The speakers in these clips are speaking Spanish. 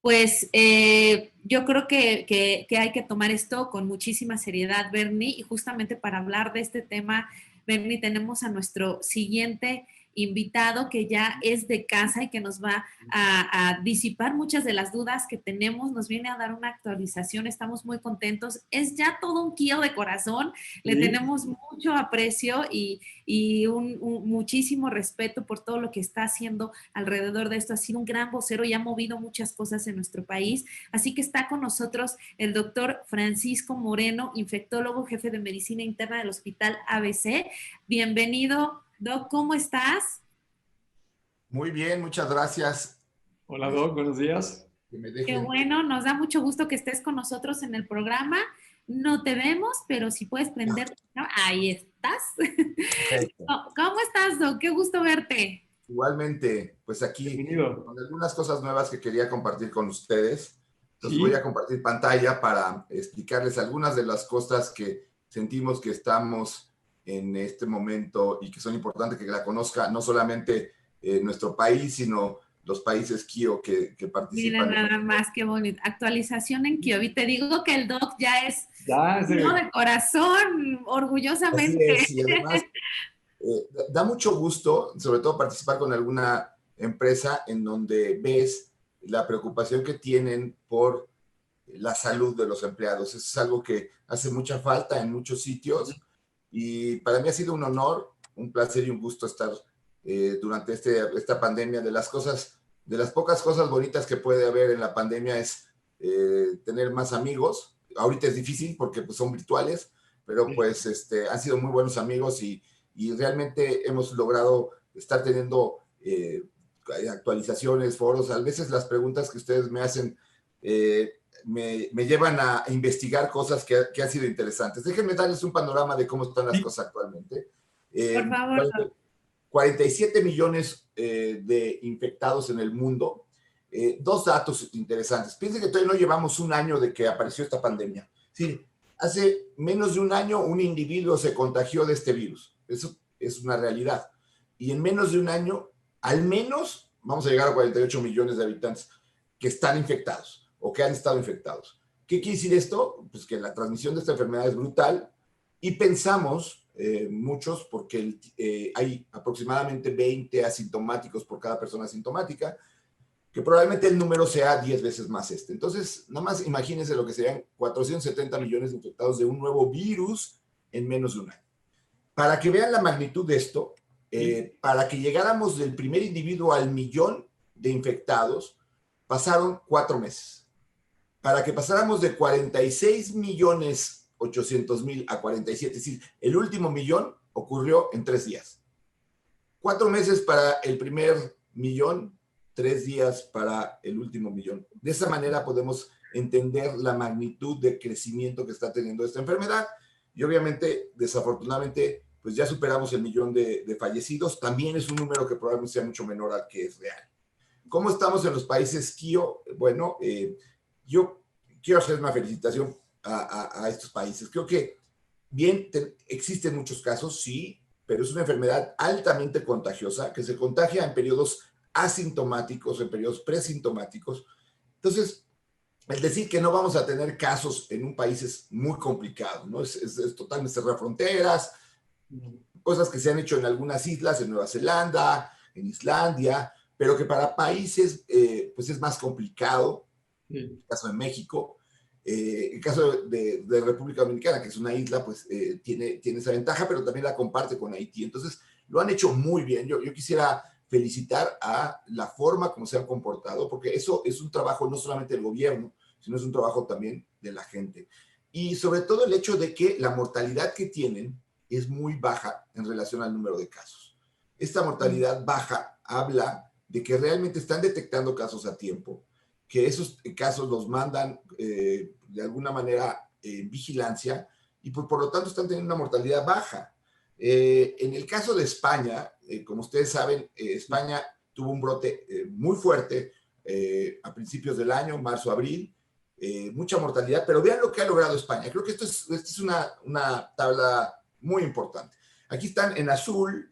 pues yo creo que hay que tomar esto con muchísima seriedad, Bernie, y justamente para hablar de este tema, Bernie, tenemos a nuestro siguiente invitado que ya es de casa y que nos va a disipar muchas de las dudas que tenemos, nos viene a dar una actualización, estamos muy contentos, es ya todo un Kio de corazón, le tenemos mucho aprecio y muchísimo respeto por todo lo que está haciendo alrededor de esto, ha sido un gran vocero y ha movido muchas cosas en nuestro país, así que está con nosotros el doctor Francisco Moreno, infectólogo, jefe de medicina interna del Hospital ABC. Bienvenido, Doc, ¿cómo estás? Muy bien, muchas gracias. Hola Doc, buenos días. Que me Qué dejen. bueno, nos da mucho gusto que estés con nosotros en el programa. No te vemos, pero si puedes prender, ¿no? Ahí estás. Perfecto. ¿Cómo estás, Doc? Qué gusto verte. Igualmente, pues aquí Bienvenido. con algunas cosas nuevas que quería compartir con ustedes. Entonces Sí. voy a compartir pantalla para explicarles algunas de las cosas que sentimos que estamos en este momento y que son importantes que la conozca no solamente nuestro país, sino los países KIO que Mira participan. nada más, qué bonito. Actualización en Kiobi. Te digo que el Doc ya es Ya, Kio de corazón, Así orgullosamente. es, y además da mucho gusto, sobre todo participar con alguna empresa en donde ves la preocupación que tienen por la salud de los empleados. Eso es algo que hace mucha falta en muchos sitios y para mí ha sido un honor, un placer y un gusto estar durante esta pandemia. De las pocas cosas bonitas que puede haber en la pandemia es tener más amigos. Ahorita es difícil porque pues, son virtuales, pero pues han sido muy buenos amigos y realmente hemos logrado estar teniendo actualizaciones, foros. A veces las preguntas que ustedes me hacen me llevan a investigar cosas que han sido interesantes. Déjenme darles un panorama de cómo están las cosas actualmente. Por favor, Doc. 47 millones de infectados en el mundo. Dos datos interesantes. Piensen que todavía no llevamos un año de que apareció esta pandemia. Sí, hace menos de un año un individuo se contagió de este virus. Eso es una realidad. Y en menos de un año, al menos, vamos a llegar a 48 millones de habitantes que están infectados o que han estado infectados. ¿Qué quiere decir esto? Pues que la transmisión de esta enfermedad es brutal y pensamos, muchos, porque hay aproximadamente 20 asintomáticos por cada persona asintomática, que probablemente el número sea 10 veces más este. Entonces, nada más imagínense lo que serían 470 millones de infectados de un nuevo virus en menos de un año. Para que vean la magnitud de esto, para que llegáramos del primer individuo al millón de infectados, pasaron 4 meses. Para que pasáramos de 46 millones 800 mil a 47, es decir, el último millón ocurrió en 3 días. 4 meses para el primer millón, 3 días para el último millón. De esa manera podemos entender la magnitud de crecimiento que está teniendo esta enfermedad y obviamente, desafortunadamente, pues ya superamos el millón de fallecidos. También es un número que probablemente sea mucho menor al que es real. ¿Cómo estamos en los países KIO? Bueno, yo quiero hacer una felicitación a estos países. Creo que bien, existen muchos casos, sí, pero es una enfermedad altamente contagiosa que se contagia en periodos asintomáticos, en periodos presintomáticos. Entonces, el decir que no vamos a tener casos en un país es muy complicado, ¿no? Es totalmente cerrar fronteras, cosas que se han hecho en algunas islas, en Nueva Zelanda, en Islandia, pero que para países pues es más complicado. El caso de México, el caso de República Dominicana, que es una isla, pues tiene esa ventaja, pero también la comparte con Haití. Entonces, lo han hecho muy bien. Yo quisiera felicitar a la forma como se han comportado, porque eso es un trabajo no solamente del gobierno, sino es un trabajo también de la gente. Y sobre todo el hecho de que la mortalidad que tienen es muy baja en relación al número de casos. Esta mortalidad baja habla de que realmente están detectando casos a tiempo, que esos casos los mandan de alguna manera en vigilancia y por lo tanto están teniendo una mortalidad baja. En el caso de España, como ustedes saben, España tuvo un brote muy fuerte a principios del año, marzo, abril, mucha mortalidad, pero vean lo que ha logrado España. Creo que esto es una tabla muy importante. Aquí están en azul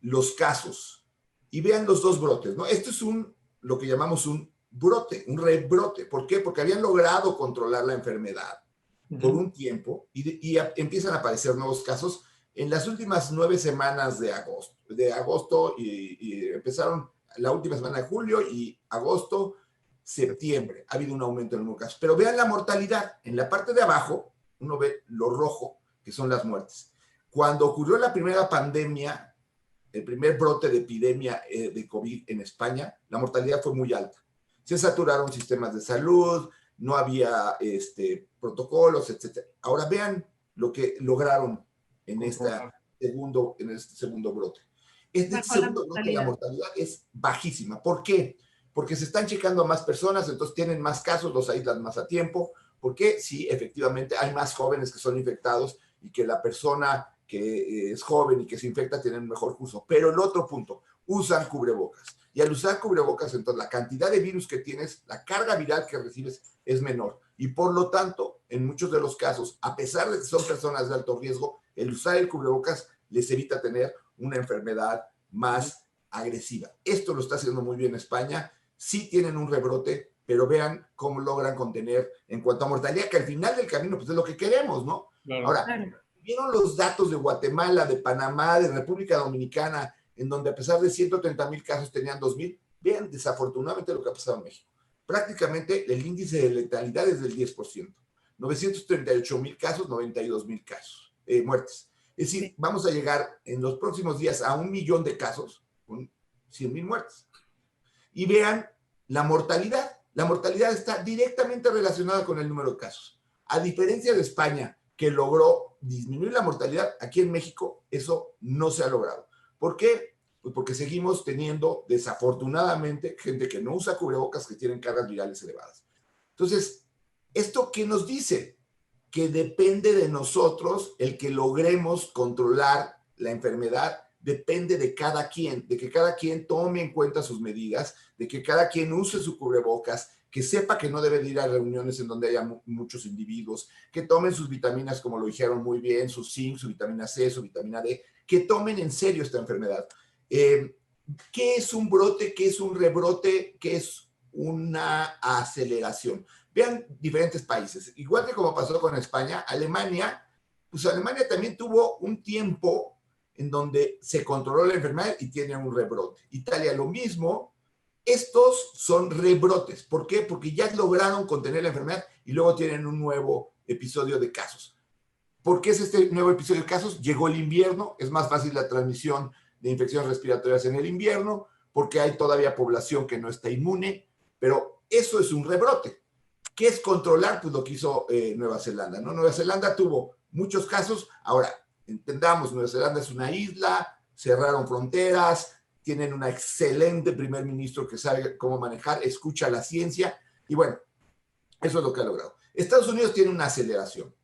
los casos y vean los dos brotes, ¿no? Esto es lo que llamamos un brote, un rebrote. ¿Por qué? Porque habían logrado controlar la enfermedad por un tiempo y empiezan a aparecer nuevos casos en las últimas 9 semanas de agosto y empezaron la última semana de julio y agosto, septiembre. Ha habido un aumento en el número de casos. Pero vean la mortalidad. En la parte de abajo, uno ve lo rojo, que son las muertes. Cuando ocurrió la primera pandemia, el primer brote de epidemia de COVID en España, la mortalidad fue muy alta. Se saturaron sistemas de salud, no había protocolos, etc. Ahora vean lo que lograron en este segundo brote. En este segundo brote la mortalidad es bajísima. ¿Por qué? Porque se están checando a más personas, entonces tienen más casos, los aíslan más a tiempo. Porque sí, efectivamente, hay más jóvenes que son infectados y que la persona que es joven y que se infecta tiene un mejor curso. Pero el otro punto, usan cubrebocas. Y al usar cubrebocas, entonces la cantidad de virus que tienes, la carga viral que recibes es menor. Y por lo tanto, en muchos de los casos, a pesar de que son personas de alto riesgo, el usar el cubrebocas les evita tener una enfermedad más agresiva. Esto lo está haciendo muy bien España. Sí tienen un rebrote, pero vean cómo logran contener en cuanto a mortalidad, que al final del camino pues es lo que queremos, ¿no? Claro. Ahora, ¿vieron los datos de Guatemala, de Panamá, de República Dominicana, en donde a pesar de 130,000 casos tenían 2,000? Vean desafortunadamente lo que ha pasado en México. Prácticamente el índice de letalidad es del 10%. 938,000 casos, 92,000 casos, muertes. Es decir, vamos a llegar en los próximos días a 1,000,000 de casos con 100,000 muertes. Y vean la mortalidad. La mortalidad está directamente relacionada con el número de casos. A diferencia de España, que logró disminuir la mortalidad, aquí en México eso no se ha logrado. ¿Por qué? Pues porque seguimos teniendo, desafortunadamente, gente que no usa cubrebocas, que tienen cargas virales elevadas. Entonces, ¿esto qué nos dice? Que depende de nosotros el que logremos controlar la enfermedad. Depende de cada quien, de que cada quien tome en cuenta sus medidas, de que cada quien use su cubrebocas, que sepa que no debe de ir a reuniones en donde haya muchos individuos, que tomen sus vitaminas, como lo dijeron muy bien, su zinc, su vitamina C, su vitamina D, que tomen en serio esta enfermedad. ¿Qué es un brote? ¿Qué es un rebrote? ¿Qué es una aceleración? Vean diferentes países. Igual que como pasó con España, Alemania, pues Alemania también tuvo un tiempo en donde se controló la enfermedad y tiene un rebrote. Italia lo mismo. Estos son rebrotes. ¿Por qué? Porque ya lograron contener la enfermedad y luego tienen un nuevo episodio de casos. ¿Por qué es este nuevo episodio de casos? Llegó el invierno, es más fácil la transmisión de infecciones respiratorias en el invierno, porque hay todavía población que no está inmune, pero eso es un rebrote. ¿Qué es controlar? Pues lo que hizo Nueva Zelanda, ¿no? Nueva Zelanda tuvo muchos casos. Ahora, entendamos, Nueva Zelanda es una isla, cerraron fronteras, tienen un excelente primer ministro que sabe cómo manejar, escucha la ciencia, y bueno, eso es lo que ha logrado. Estados Unidos tiene una aceleración.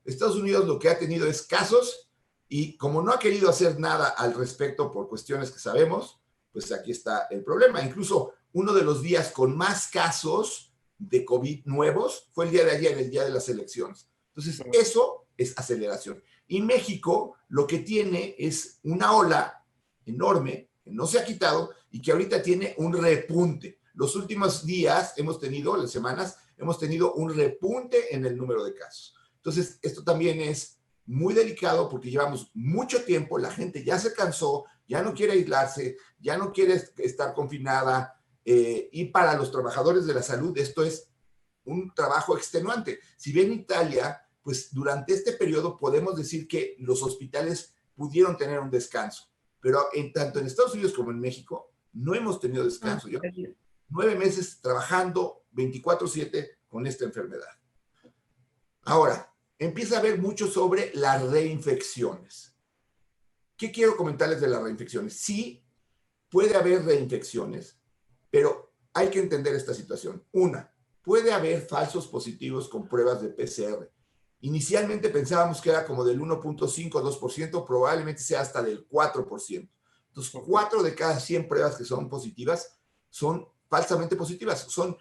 Estados Unidos lo que ha tenido es casos, y como no ha querido hacer nada al respecto por cuestiones que sabemos, pues aquí está el problema. Incluso uno de los días con más casos de COVID nuevos fue el día de ayer, el día de las elecciones. Entonces, eso es aceleración. Y México lo que tiene es una ola enorme que no se ha quitado y que ahorita tiene un repunte. Los últimos días las semanas, hemos tenido un repunte en el número de casos. Entonces, esto también es muy delicado porque llevamos mucho tiempo, la gente ya se cansó, ya no quiere aislarse, ya no quiere estar confinada, y para los trabajadores de la salud esto es un trabajo extenuante. Si bien Italia, pues durante este periodo podemos decir que los hospitales pudieron tener un descanso, pero tanto en Estados Unidos como en México no hemos tenido descanso. Yo 9 meses trabajando 24/7 con esta enfermedad. Ahora, empieza a haber mucho sobre las reinfecciones. ¿Qué quiero comentarles de las reinfecciones? Sí, puede haber reinfecciones, pero hay que entender esta situación. Una, puede haber falsos positivos con pruebas de PCR. Inicialmente pensábamos que era como del 1.5 a 2%, probablemente sea hasta del 4%. Entonces, 4 de cada 100 pruebas que son positivas son falsamente positivas. Son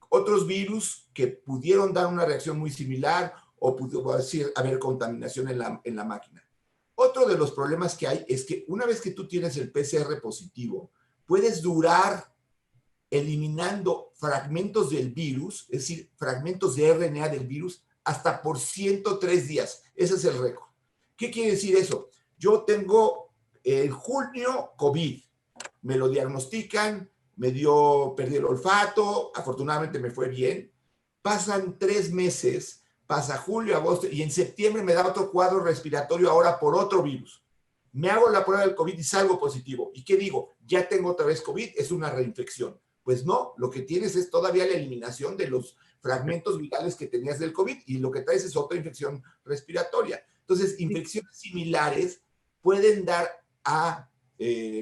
otros virus que pudieron dar una reacción muy similar o pudo decir haber contaminación en la máquina. Otro de los problemas que hay es que una vez que tú tienes el PCR positivo, puedes durar eliminando fragmentos del virus, es decir, fragmentos de RNA del virus, hasta por 103 días. Ese es el récord. ¿Qué quiere decir eso? Yo tengo en junio COVID, me lo diagnostican, perdí el olfato, afortunadamente me fue bien. Pasan 3 meses, pasa julio, agosto, y en septiembre me da otro cuadro respiratorio ahora por otro virus. Me hago la prueba del COVID y salgo positivo. ¿Y qué digo? Ya tengo otra vez COVID, es una reinfección. Pues no, lo que tienes es todavía la eliminación de los fragmentos virales que tenías del COVID y lo que traes es otra infección respiratoria. Entonces, infecciones similares pueden dar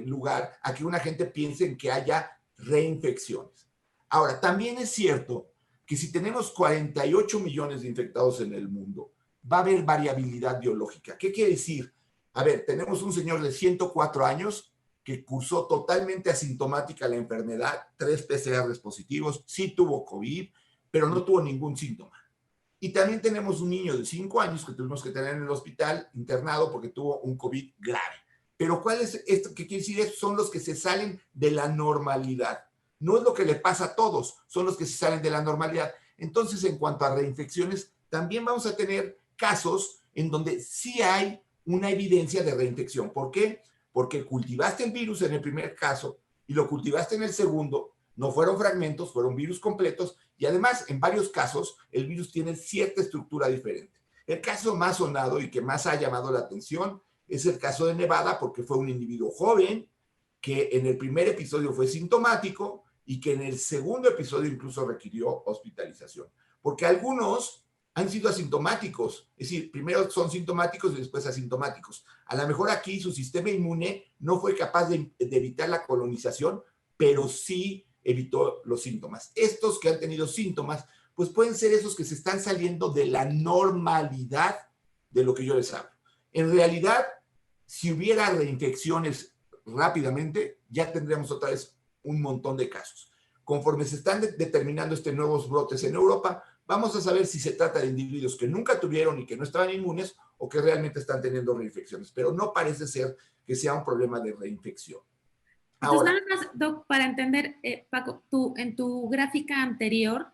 lugar a que una gente piense en que haya reinfecciones. Ahora, también es cierto que si tenemos 48 millones de infectados en el mundo, va a haber variabilidad biológica. ¿Qué quiere decir? A ver, tenemos un señor de 104 años que cursó totalmente asintomática la enfermedad, 3 PCRs positivos, sí tuvo COVID, pero no tuvo ningún síntoma. Y también tenemos un niño de 5 años que tuvimos que tener en el hospital internado porque tuvo un COVID grave. Pero ¿cuál es esto? ¿Qué quiere decir? Son los que se salen de la normalidad. No es lo que le pasa a todos, son los que se salen de la normalidad. Entonces, en cuanto a reinfecciones, también vamos a tener casos en donde sí hay una evidencia de reinfección. ¿Por qué? Porque cultivaste el virus en el primer caso y lo cultivaste en el segundo. No fueron fragmentos, fueron virus completos y además, en varios casos, el virus tiene cierta estructura diferente. El caso más sonado y que más ha llamado la atención es el caso de Nevada, porque fue un individuo joven que en el primer episodio fue sintomático y que en el segundo episodio incluso requirió hospitalización. Porque algunos han sido asintomáticos, es decir, primero son sintomáticos y después asintomáticos. A lo mejor aquí su sistema inmune no fue capaz de evitar la colonización, pero sí evitó los síntomas. Estos que han tenido síntomas, pues pueden ser esos que se están saliendo de la normalidad de lo que yo les hablo. En realidad, si hubiera reinfecciones rápidamente, ya tendríamos otra vez un montón de casos. Conforme se están determinando nuevos brotes en Europa, vamos a saber si se trata de individuos que nunca tuvieron y que no estaban inmunes o que realmente están teniendo reinfecciones, pero no parece ser que sea un problema de reinfección. Entonces, nada más, Doc, para entender, Paco, en tu gráfica anterior,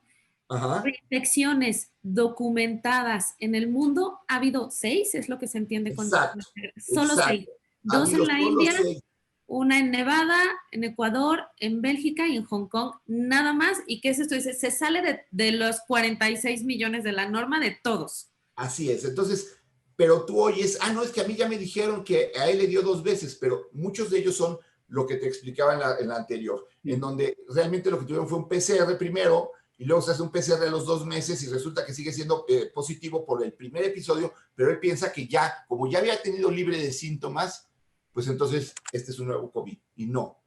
reinfecciones documentadas en el mundo, ha habido 6, es lo que se entiende con... Solo 6. 2 en la India, 6. Una en Nevada, en Ecuador, en Bélgica y en Hong Kong, nada más. ¿Y qué es esto? Dice, se sale de los 46 millones de la norma de todos. Así es. Entonces, pero tú oyes, no, es que a mí ya me dijeron que a él le dio 2 veces, pero muchos de ellos son lo que te explicaba en la anterior, en donde realmente lo que tuvieron fue un PCR primero y luego se hace un PCR a los 2 meses y resulta que sigue siendo positivo por el primer episodio, pero él piensa que ya, como ya había tenido libre de síntomas, pues entonces este es un nuevo COVID. Y no.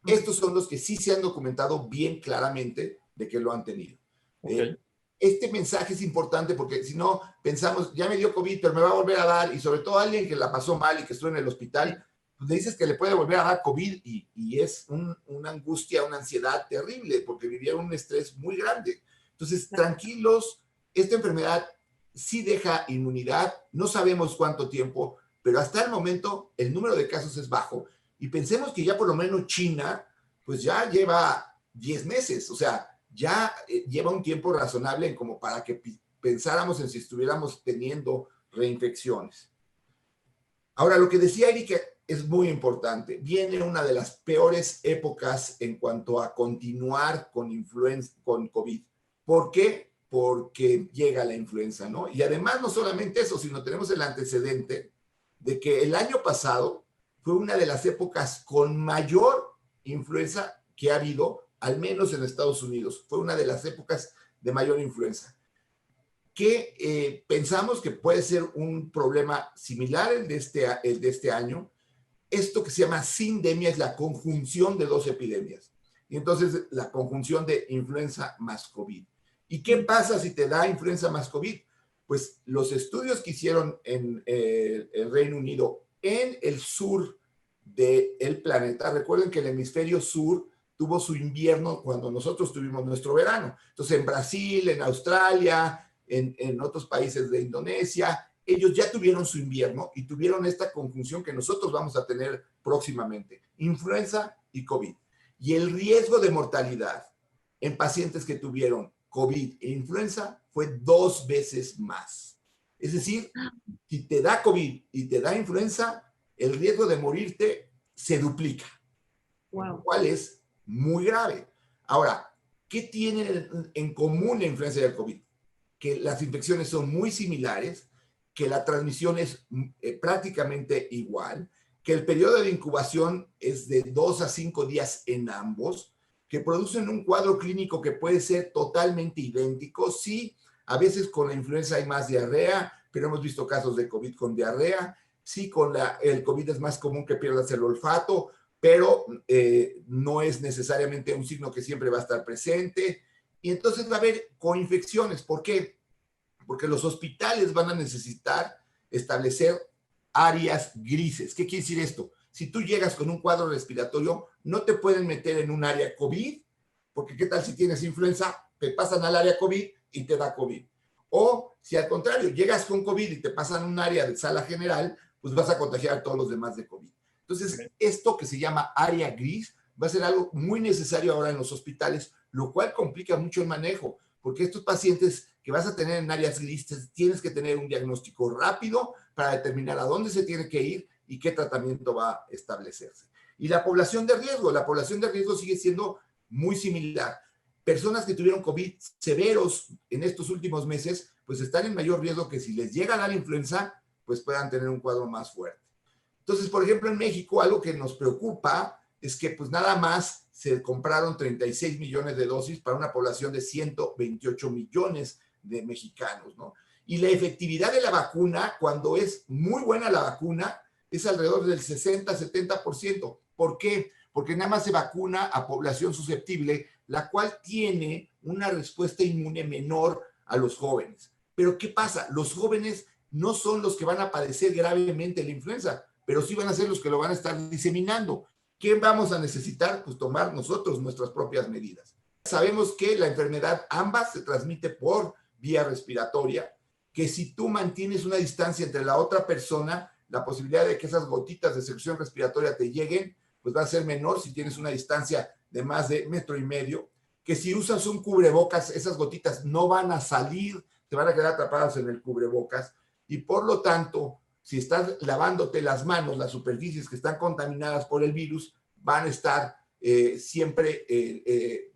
Estos son los que sí se han documentado bien claramente de que lo han tenido. Okay. Este mensaje es importante porque si no pensamos, ya me dio COVID, pero me va a volver a dar, y sobre todo a alguien que la pasó mal y que estuvo en el hospital, pues le dices que le puede volver a dar COVID y es una angustia, una ansiedad terrible porque vivieron un estrés muy grande. Entonces, tranquilos, esta enfermedad sí deja inmunidad, no sabemos cuánto tiempo, pero hasta el momento el número de casos es bajo. Y pensemos que ya por lo menos China, pues ya lleva 10 meses, o sea, ya lleva un tiempo razonable como para que pensáramos en si estuviéramos teniendo reinfecciones. Ahora, lo que decía Erika es muy importante. Viene una de las peores épocas en cuanto a continuar con COVID. ¿Por qué? Porque llega la influenza, ¿no? Y además no solamente eso, sino tenemos el antecedente de que el año pasado fue una de las épocas con mayor influenza que ha habido, al menos en Estados Unidos. Fue una de las épocas de mayor influenza. Que pensamos que puede ser un problema similar el de este año. Esto que se llama sindemia es la conjunción de 2 epidemias. Y entonces la conjunción de influenza más COVID. ¿Y qué pasa si te da influenza más COVID? Pues los estudios que hicieron en el Reino Unido, en el sur del planeta, recuerden que el hemisferio sur tuvo su invierno cuando nosotros tuvimos nuestro verano. Entonces en Brasil, en Australia, en otros países de Indonesia, ellos ya tuvieron su invierno y tuvieron esta conjunción que nosotros vamos a tener próximamente, influenza y COVID. Y el riesgo de mortalidad en pacientes que tuvieron COVID e influenza fue 2 veces más. Es decir, si te da COVID y te da influenza, el riesgo de morirte se duplica, lo cual es muy grave. Ahora, ¿qué tienen en común la influenza y el COVID? Que las infecciones son muy similares, que la transmisión es prácticamente igual, que el periodo de incubación es de 2 a 5 días en ambos, que producen un cuadro clínico que puede ser totalmente idéntico. Sí, a veces con la influenza hay más diarrea, pero hemos visto casos de COVID con diarrea. Sí, con el COVID es más común que pierdas el olfato, pero no es necesariamente un signo que siempre va a estar presente. Y entonces va a haber coinfecciones. ¿Por qué? Porque los hospitales van a necesitar establecer áreas grises. ¿Qué quiere decir esto? Si tú llegas con un cuadro respiratorio, no te pueden meter en un área COVID, porque ¿qué tal si tienes influenza? Te pasan al área COVID y te da COVID. O si al contrario, llegas con COVID y te pasan a un área de sala general, pues vas a contagiar a todos los demás de COVID. Entonces, esto que se llama área gris va a ser algo muy necesario ahora en los hospitales, lo cual complica mucho el manejo, porque estos pacientes que vas a tener en áreas grises, tienes que tener un diagnóstico rápido para determinar a dónde se tiene que ir y qué tratamiento va a establecerse. Y la población de riesgo sigue siendo muy similar. Personas que tuvieron COVID severos en estos últimos meses, pues están en mayor riesgo que si les llega a dar influenza, pues puedan tener un cuadro más fuerte. Entonces, por ejemplo, en México, algo que nos preocupa es que pues nada más se compraron 36 millones de dosis para una población de 128 millones de mexicanos, ¿no? Y la efectividad de la vacuna, cuando es muy buena la vacuna, es alrededor del 60-70%. ¿Por qué? Porque nada más se vacuna a población susceptible, la cual tiene una respuesta inmune menor a los jóvenes. Pero ¿qué pasa? Los jóvenes no son los que van a padecer gravemente la influenza, pero sí van a ser los que lo van a estar diseminando. ¿Qué vamos a necesitar? Pues tomar nosotros nuestras propias medidas. Sabemos que la enfermedad ambas se transmite por vía respiratoria, que si tú mantienes una distancia entre la otra persona, la posibilidad de que esas gotitas de secreción respiratoria te lleguen, pues va a ser menor si tienes una distancia de más de 1,5 metros, que si usas un cubrebocas, esas gotitas no van a salir, te van a quedar atrapadas en el cubrebocas, y por lo tanto, si estás lavándote las manos, las superficies que están contaminadas por el virus van a estar siempre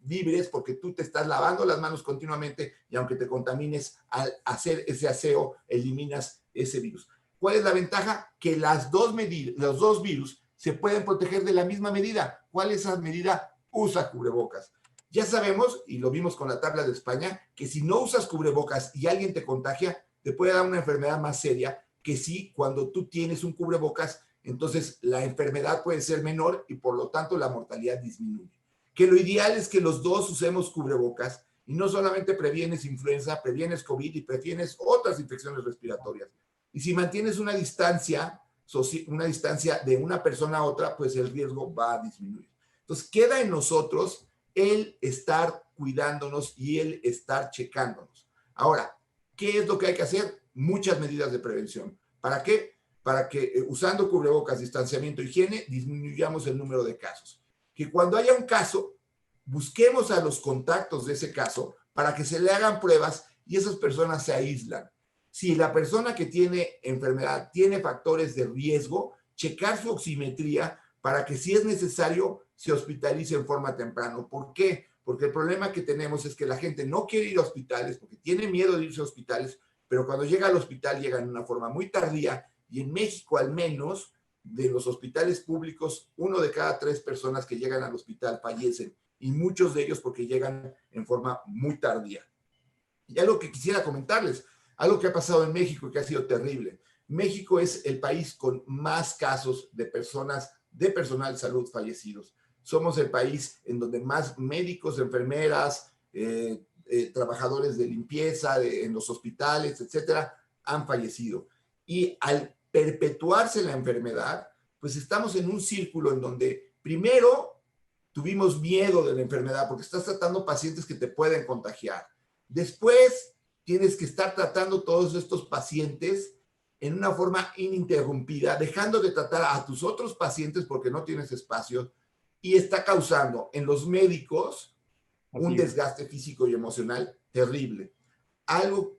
libres porque tú te estás lavando las manos continuamente y aunque te contamines, al hacer ese aseo, eliminas ese virus. ¿Cuál es la ventaja? Que los dos virus se pueden proteger de la misma medida. ¿Cuál es esa medida? Usa cubrebocas. Ya sabemos, y lo vimos con la tabla de España, que si no usas cubrebocas y alguien te contagia, te puede dar una enfermedad más seria que sí, cuando tú tienes un cubrebocas, entonces la enfermedad puede ser menor y por lo tanto la mortalidad disminuye. Que lo ideal es que los dos usemos cubrebocas y no solamente previenes influenza, previenes COVID y previenes otras infecciones respiratorias. Y si mantienes una distancia de una persona a otra, pues el riesgo va a disminuir. Entonces queda en nosotros el estar cuidándonos y el estar checándonos. Ahora, ¿qué es lo que hay que hacer? Muchas medidas de prevención. ¿Para qué? Para que usando cubrebocas, distanciamiento, higiene, disminuyamos el número de casos. Que cuando haya un caso, busquemos a los contactos de ese caso para que se le hagan pruebas y esas personas se aíslan. Si la persona que tiene enfermedad tiene factores de riesgo, checar su oximetría para que si es necesario se hospitalice en forma temprana. ¿Por qué? Porque el problema que tenemos es que la gente no quiere ir a hospitales porque tiene miedo de irse a hospitales, pero cuando llega al hospital llega en una forma muy tardía y en México al menos de los hospitales públicos 1 de cada 3 personas que llegan al hospital fallecen y muchos de ellos porque llegan en forma muy tardía. Y algo que quisiera comentarles, algo que ha pasado en México y que ha sido terrible. México es el país con más casos de personal de salud fallecidos. Somos el país en donde más médicos, enfermeras, trabajadores de limpieza en los hospitales, etcétera, han fallecido. Y al perpetuarse la enfermedad, pues estamos en un círculo en donde primero tuvimos miedo de la enfermedad porque estás tratando pacientes que te pueden contagiar. Después tienes que estar tratando todos estos pacientes en una forma ininterrumpida, dejando de tratar a tus otros pacientes porque no tienes espacio. y está causando en los médicos un desgaste físico y emocional terrible.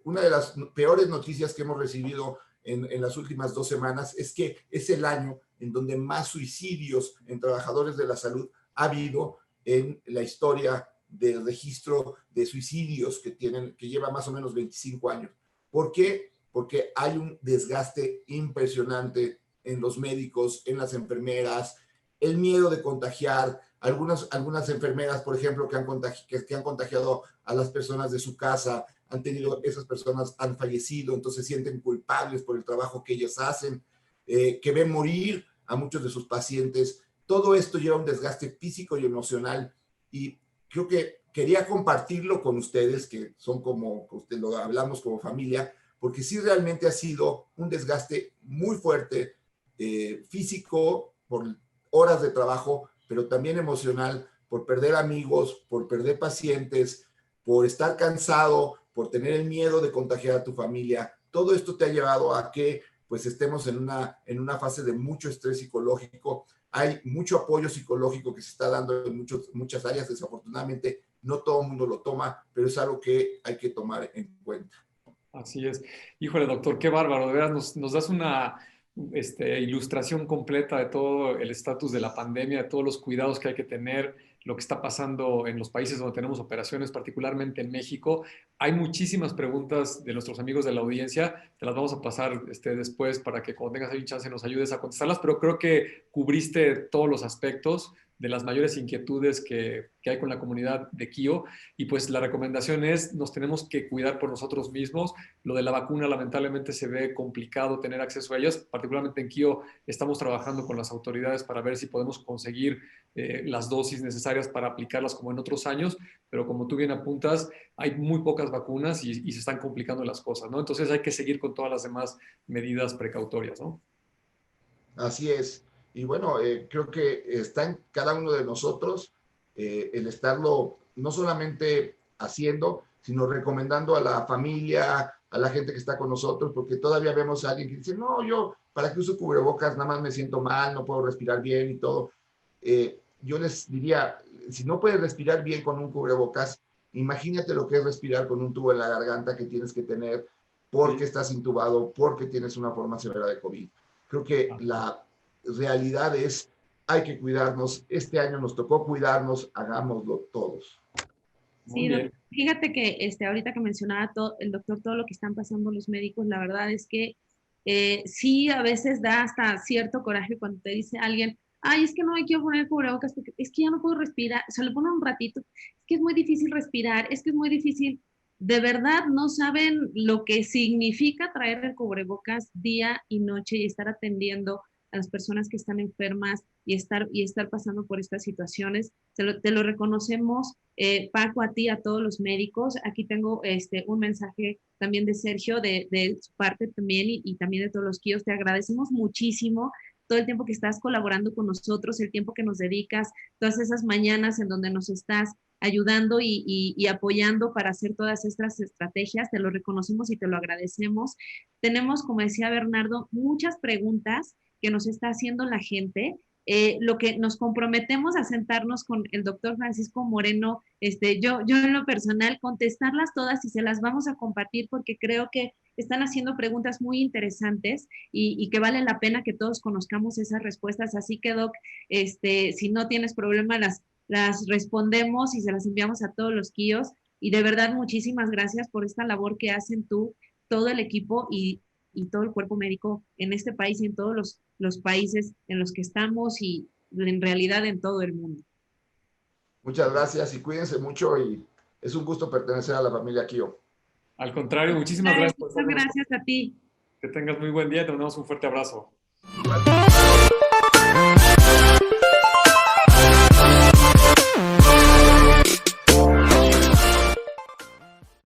Una de las peores noticias que hemos recibido en las últimas 2 semanas es que es el año en donde más suicidios en trabajadores de la salud ha habido en la historia del registro de suicidios que lleva más o menos 25 años. ¿Por qué? Porque hay un desgaste impresionante en los médicos, en las enfermeras, el miedo de contagiar. Algunas enfermeras, por ejemplo, que han contagiado a las personas de su casa, esas personas han fallecido, entonces se sienten culpables por el trabajo que ellas hacen, que ven morir a muchos de sus pacientes. Todo esto lleva un desgaste físico y emocional, y creo que quería compartirlo con ustedes, que son como, usted lo hablamos como familia, porque sí realmente ha sido un desgaste muy fuerte, físico, por horas de trabajo, pero también emocional, por perder amigos, por perder pacientes, por estar cansado, por tener el miedo de contagiar a tu familia. Todo esto te ha llevado a que pues estemos en una fase de mucho estrés psicológico. Hay mucho apoyo psicológico que se está dando en muchas áreas. Desafortunadamente, no todo el mundo lo toma, pero es algo que hay que tomar en cuenta. Así es. Híjole, doctor, qué bárbaro. De veras, nos das una ilustración completa de todo el estatus de la pandemia, de todos los cuidados que hay que tener, lo que está pasando en los países donde tenemos operaciones, particularmente en México. Hay muchísimas preguntas de nuestros amigos de la audiencia. Te las vamos a pasar después para que cuando tengas ahí un chance nos ayudes a contestarlas, pero creo que cubriste todos los aspectos de las mayores inquietudes que hay con la comunidad de Kio, y pues la recomendación es, nos tenemos que cuidar por nosotros mismos. Lo de la vacuna lamentablemente se ve complicado tener acceso a ellas, particularmente en Kio estamos trabajando con las autoridades para ver si podemos conseguir las dosis necesarias para aplicarlas como en otros años, pero como tú bien apuntas, hay muy pocas vacunas y se están complicando las cosas, ¿no? Entonces hay que seguir con todas las demás medidas precautorias, ¿no? Así es. Y bueno, creo que está en cada uno de nosotros el estarlo no solamente haciendo, sino recomendando a la familia, a la gente que está con nosotros, porque todavía vemos a alguien que dice, no, yo, ¿para qué uso cubrebocas? Nada más me siento mal, no puedo respirar bien y todo. Yo les diría, si no puedes respirar bien con un cubrebocas, imagínate lo que es respirar con un tubo en la garganta que tienes que tener porque estás intubado, porque tienes una forma severa de COVID. Creo que la realidad es, hay que cuidarnos. Este año nos tocó cuidarnos, hagámoslo todos. Sí, fíjate que ahorita que mencionaba el doctor todo lo que están pasando los médicos, la verdad es que sí, a veces da hasta cierto coraje cuando te dice alguien, ay, es que no me quiero poner cubrebocas porque es que ya no puedo respirar, se lo ponen un ratito, es que es muy difícil respirar, es que es muy difícil. De verdad no saben lo que significa traer el cubrebocas día y noche y estar atendiendo a las personas que están enfermas y estar pasando por estas situaciones. Te lo reconocemos, Paco, a ti, a todos los médicos. Aquí tengo un mensaje también de Sergio, de su parte también y también de todos los Kios. Te agradecemos muchísimo todo el tiempo que estás colaborando con nosotros, el tiempo que nos dedicas, todas esas mañanas en donde nos estás ayudando y apoyando para hacer todas estas estrategias. Te lo reconocemos y te lo agradecemos. Tenemos, como decía Bernardo, muchas preguntas que nos está haciendo la gente. Lo que nos comprometemos a sentarnos con el doctor Francisco Moreno, yo en lo personal, contestarlas todas y se las vamos a compartir porque creo que están haciendo preguntas muy interesantes y que vale la pena que todos conozcamos esas respuestas. Así que, Doc, si no tienes problema, las respondemos y se las enviamos a todos los Kios. Y de verdad, muchísimas gracias por esta labor que hacen tú, todo el equipo y todo el cuerpo médico en este país y en todos los países en los que estamos y en realidad en todo el mundo. Muchas gracias y cuídense mucho y es un gusto pertenecer a la familia Kio. Al contrario, muchísimas gracias. Muchas gracias a ti. Que tengas muy buen día, te mandamos un fuerte abrazo. Gracias.